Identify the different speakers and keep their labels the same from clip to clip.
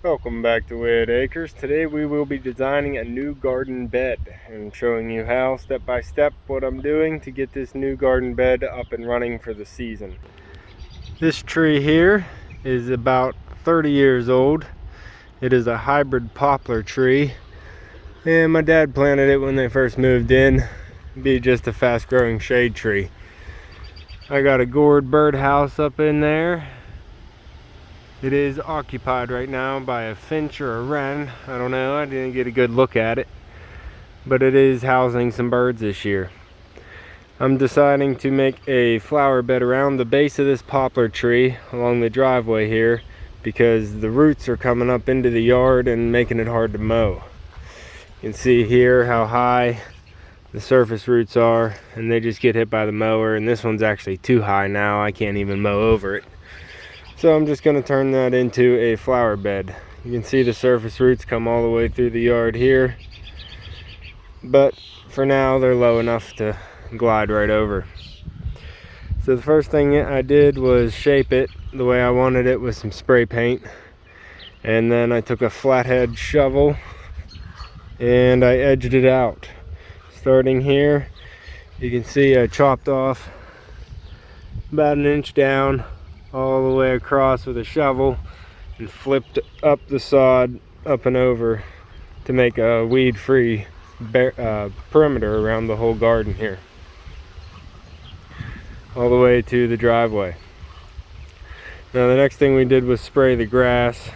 Speaker 1: Welcome back to Whitt Acres. Today we will be designing a new garden bed and showing you how, step by step, what I'm doing to get this new garden bed up and running for the season. This tree here is about 30 years old. It is a hybrid poplar tree, and my dad planted it when they first moved in. It'd be just a fast growing shade tree. I got a gourd birdhouse up in there. It is occupied right now by a finch or a wren. I don't know, I didn't get a good look at it. But it is housing some birds this year. I'm deciding to make a flower bed around the base of this poplar tree along the driveway here because the roots are coming up into the yard and making it hard to mow. You can see here how high the surface roots are, and they just get hit by the mower, and this one's actually too high now. I can't even mow over it. So I'm just going to turn that into a flower bed. You can see the surface roots come all the way through the yard here, but for now they're low enough to glide right over. So the first thing I did was shape it the way I wanted it with some spray paint, and then I took a flathead shovel and I edged it out. Starting here, you can see I chopped off about an inch down all the way across with a shovel and flipped up the sod up and over to make a weed-free perimeter around the whole garden here, all the way to the driveway. Now the next thing we did was spray the grass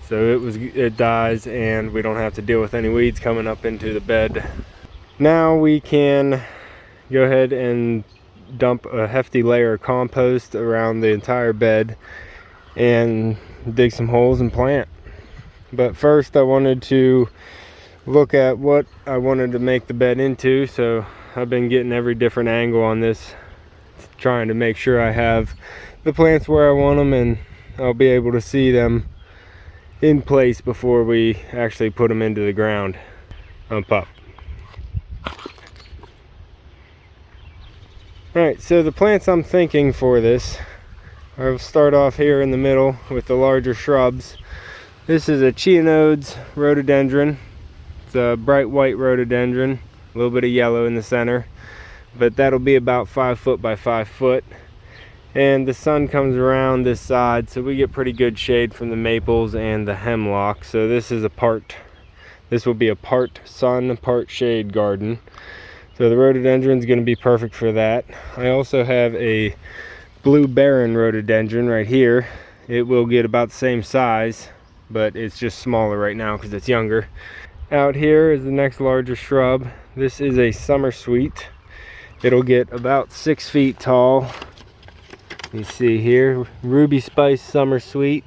Speaker 1: so it dies and we don't have to deal with any weeds coming up into the bed. Now we can go ahead and dump a hefty layer of compost around the entire bed and dig some holes and plant. But first I wanted to look at what I wanted to make the bed into, so I've been getting every different angle on this, trying to make sure I have the plants where I want them and I'll be able to see them in place before we actually put them into the ground. Up. Alright, so the plants I'm thinking for this, I'll start off here in the middle with the larger shrubs. This is a Chianods Rhododendron. It's a bright white rhododendron, a little bit of yellow in the center, but that'll be about 5 foot by 5 foot. And the sun comes around this side, so we get pretty good shade from the maples and the hemlock. So this will be a part sun, part shade garden. So the rhododendron is going to be perfect for that. I also have a blue barren rhododendron right here. It will get about the same size, but it's just smaller right now because it's younger. Out here is the next larger shrub. This is a summer sweet. It'll get about 6 feet tall. You see here, ruby spice summer sweet,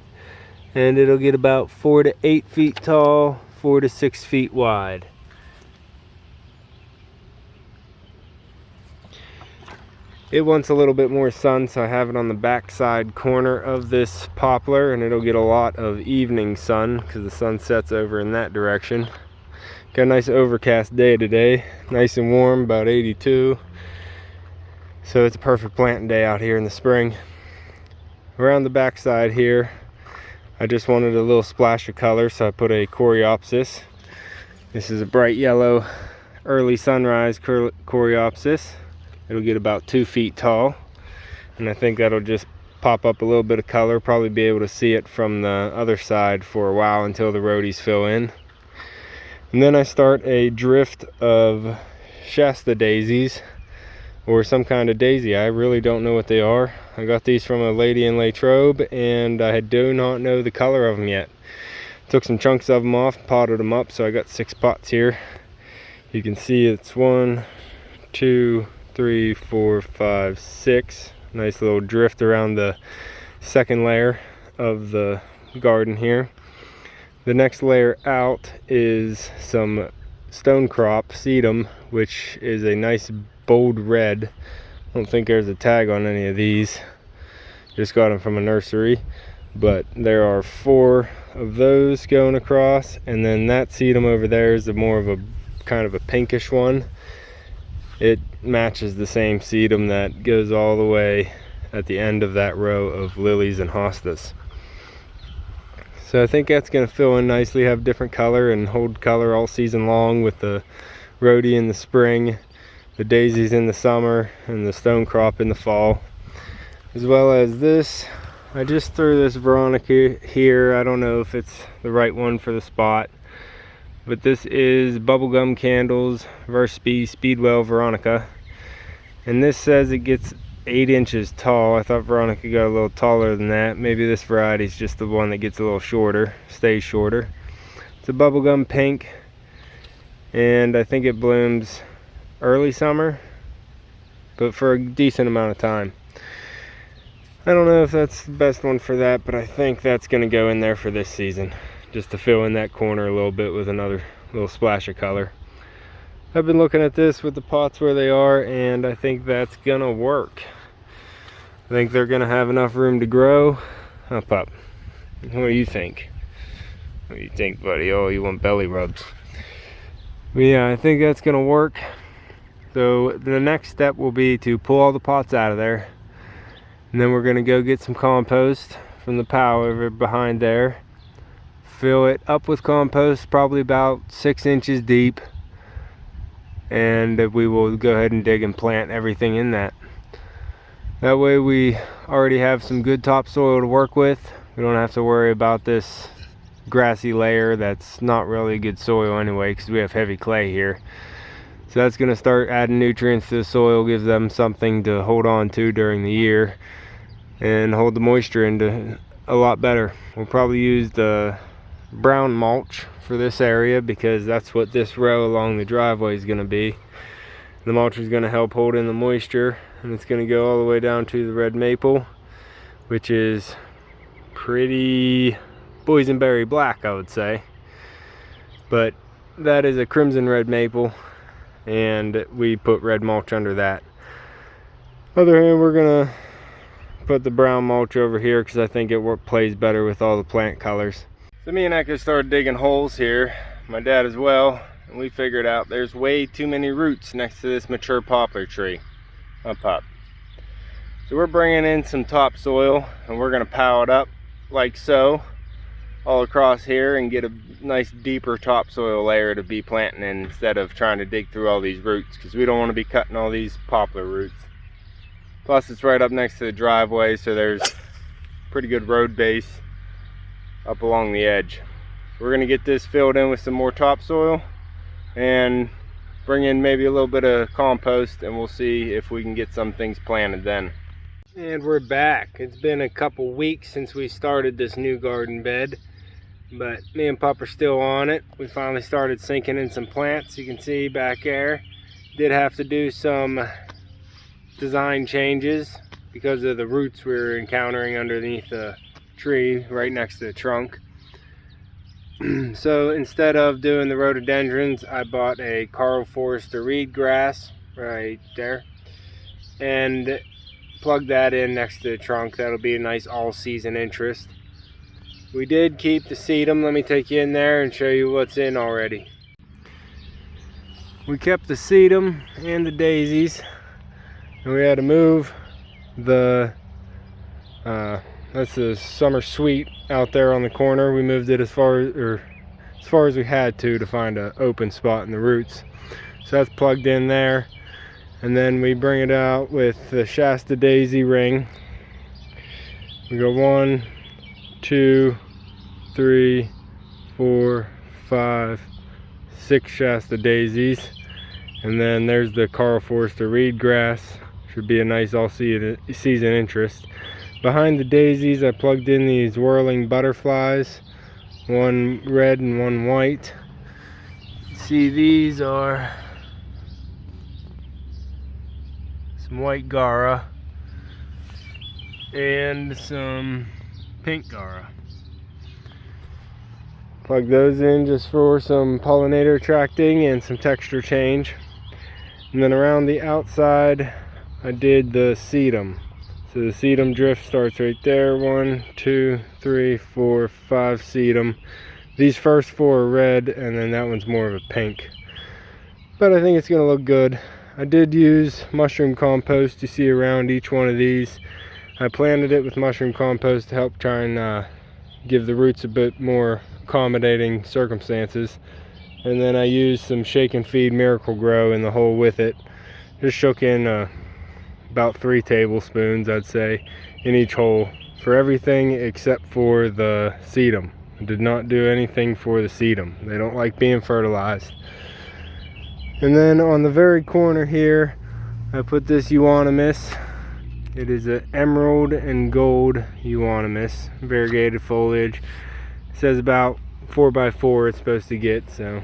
Speaker 1: and it'll get about 4 to 8 feet tall, 4 to 6 feet wide. It wants a little bit more sun, so I have it on the back side corner of this poplar, and it'll get a lot of evening sun because the sun sets over in that direction. Got a nice overcast day today, nice and warm, about 82. So it's a perfect planting day out here in the spring. Around the back side here, I just wanted a little splash of color, so I put a coreopsis. This is a bright yellow early sunrise coreopsis. It'll get about 2 feet tall, and I think that'll just pop up a little bit of color. Probably be able to see it from the other side for a while until the roadies fill in. And then I start a drift of Shasta Daisies, or some kind of daisy. I really don't know what they are. I got these from a lady in Latrobe, and I do not know the color of them yet. Took some chunks of them off, potted them up, so I got 6 pots here. You can see it's 1, 2, 3, 4, 5, 6. Nice little drift around the second layer of the garden here. The next layer out is some stone crop sedum, which is a nice bold red. I don't think there's a tag on any of these. Just got them from a nursery, but there are 4 of those going across, and then that sedum over there is more of a kind of a pinkish one. It matches the same sedum that goes all the way at the end of that row of lilies and hostas. So I think that's going to fill in nicely, have different color and hold color all season long, with the rhodie in the spring, the daisies in the summer, and the stone crop in the fall. As well as this, I just threw this Veronica here. I don't know if it's the right one for the spot, but this is Bubblegum Candles Verspeed Speedwell Veronica, and this says it gets 8 inches tall. I thought Veronica got a little taller than that. Maybe this variety is just the one that gets a little shorter, stays shorter. It's a bubblegum pink, and I think it blooms early summer, but for a decent amount of time. I don't know if that's the best one for that, but I think that's going to go in there for this season, just to fill in that corner a little bit with another little splash of color. I've been looking at this with the pots where they are, and I think that's gonna work. I think they're gonna have enough room to grow. Huh, Pup? What do you think? What do you think, buddy? Oh, you want belly rubs. But yeah, I think that's gonna work. So the next step will be to pull all the pots out of there, and then we're gonna go get some compost from the pile over behind there. Fill it up with compost, probably about 6 inches deep. And we will go ahead and dig and plant everything in that. That way we already have some good topsoil to work with. We don't have to worry about this grassy layer that's not really good soil anyway, because we have heavy clay here. So that's going to start adding nutrients to the soil, gives them something to hold on to during the year and hold the moisture into a lot better. We'll probably use the brown mulch for this area, because that's what this row along the driveway is going to be. The mulch is going to help hold in the moisture, and it's going to go all the way down to the red maple, which is pretty boysenberry black, I would say, but that is a crimson red maple, and we put red mulch under that. Other hand, we're going to put the brown mulch over here because I think it plays better with all the plant colors. So me and Echo started digging holes here, my dad as well, and we figured out there's way too many roots next to this mature poplar tree up top. So we're bringing in some topsoil, and we're going to pile it up like so all across here and get a nice deeper topsoil layer to be planting in, instead of trying to dig through all these roots, because we don't want to be cutting all these poplar roots. Plus it's right up next to the driveway, so there's pretty good road base up along the edge. We're going to get this filled in with some more topsoil and bring in maybe a little bit of compost, and we'll see if we can get some things planted then. And we're back. It's been a couple weeks since we started this new garden bed, but me and Pup are still on it. We finally started sinking in some plants. You can see back there, did have to do some design changes because of the roots we were encountering underneath the tree right next to the trunk. So instead of doing the rhododendrons, I bought a Carl Forster reed grass right there and plugged that in next to the trunk. That'll be a nice all-season interest. We did keep the sedum. Let me take you in there and show you what's in already. We kept the sedum and the daisies, and we had to move the that's the summer sweet out there on the corner. We moved it as far as we had to find an open spot in the roots. So that's plugged in there, and then we bring it out with the Shasta Daisy ring. We go 1, 2, 3, 4, 5, 6 Shasta Daisies, and then there's the Carl Forster reed grass. Should be a nice all-season interest. Behind the daisies, I plugged in these whirling butterflies, one red and one white. See, these are some white Gara and some pink Gara. Plug those in just for some pollinator attracting and some texture change. And then around the outside, I did the sedum. So the sedum drift starts right there. 1, 2, 3, 4, 5 sedum. These first 4 are red, and then that one's more of a pink. But I think it's going to look good. I did use mushroom compost you see around each one of these. I planted it with mushroom compost to help try and give the roots a bit more accommodating circumstances. And then I used some Shake and Feed Miracle Grow in the hole with it. Just shook in about 3 tablespoons, I'd say, in each hole for everything except for the Sedum. I did not do anything for the Sedum. They don't like being fertilized. And then on the very corner here, I put this euonymus. It is an emerald and gold euonymus, variegated foliage. It says about 4x4 it's supposed to get, so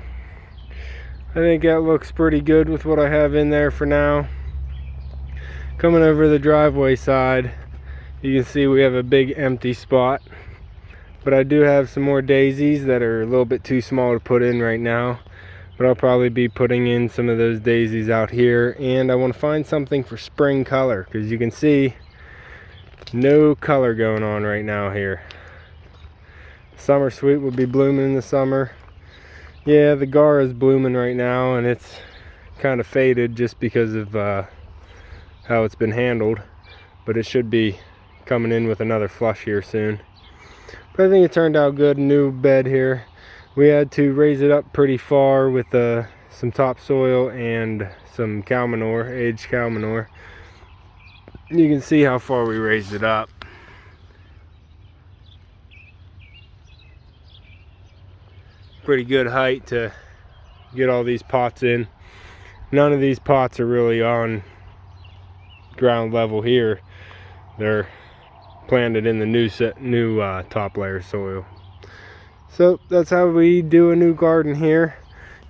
Speaker 1: I think that looks pretty good with what I have in there for now. Coming over the driveway side, you can see we have a big empty spot, but I do have some more daisies that are a little bit too small to put in right now. But I'll probably be putting in some of those daisies out here, and I want to find something for spring color, because you can see no color going on right now here. Summer sweet will be blooming in the summer. Yeah, the gar is blooming right now, and it's kind of faded just because of how it's been handled, but it should be coming in with another flush here soon. But I think it turned out good. New bed here. We had to raise it up pretty far with some topsoil and some cow manure, aged cow manure. You can see how far we raised it up. Pretty good height to get all these pots in. None of these pots are really on ground level here. They're planted in the new top layer soil. So that's how we do a new garden here.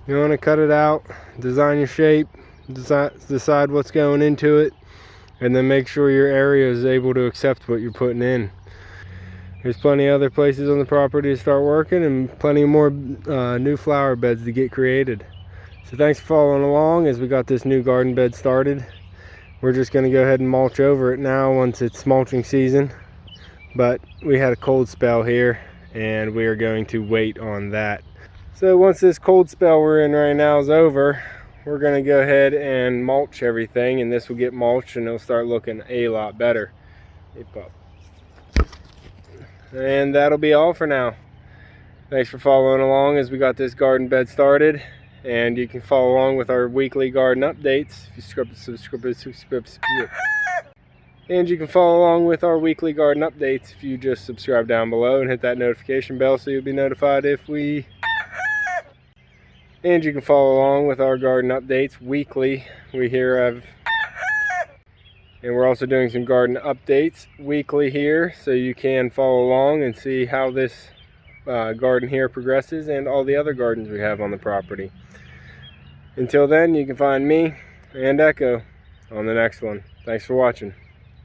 Speaker 1: You want to cut it out, design your shape, decide what's going into it, and then make sure your area is able to accept what you're putting in. There's plenty of other places on the property to start working, and plenty more new flower beds to get created. So thanks for following along as we got this new garden bed started. We're just going to go ahead and mulch over it now once it's mulching season. But we had a cold spell here, and we are going to wait on that. So once this cold spell we're in right now is over, we're going to go ahead and mulch everything, and this will get mulched and it'll start looking a lot better. Hey, pup. And that'll be all for now. Thanks for following along as we got this garden bed started, and you can follow along with our weekly garden updates if you subscribe. And you can follow along with our weekly garden updates if you just subscribe down below and hit that notification bell so you'll be notified if we... And you can follow along with our garden updates weekly. And we're also doing some garden updates weekly here, so you can follow along and see how this garden here progresses and all the other gardens we have on the property. Until then, you can find me and Echo on the next one. Thanks for watching.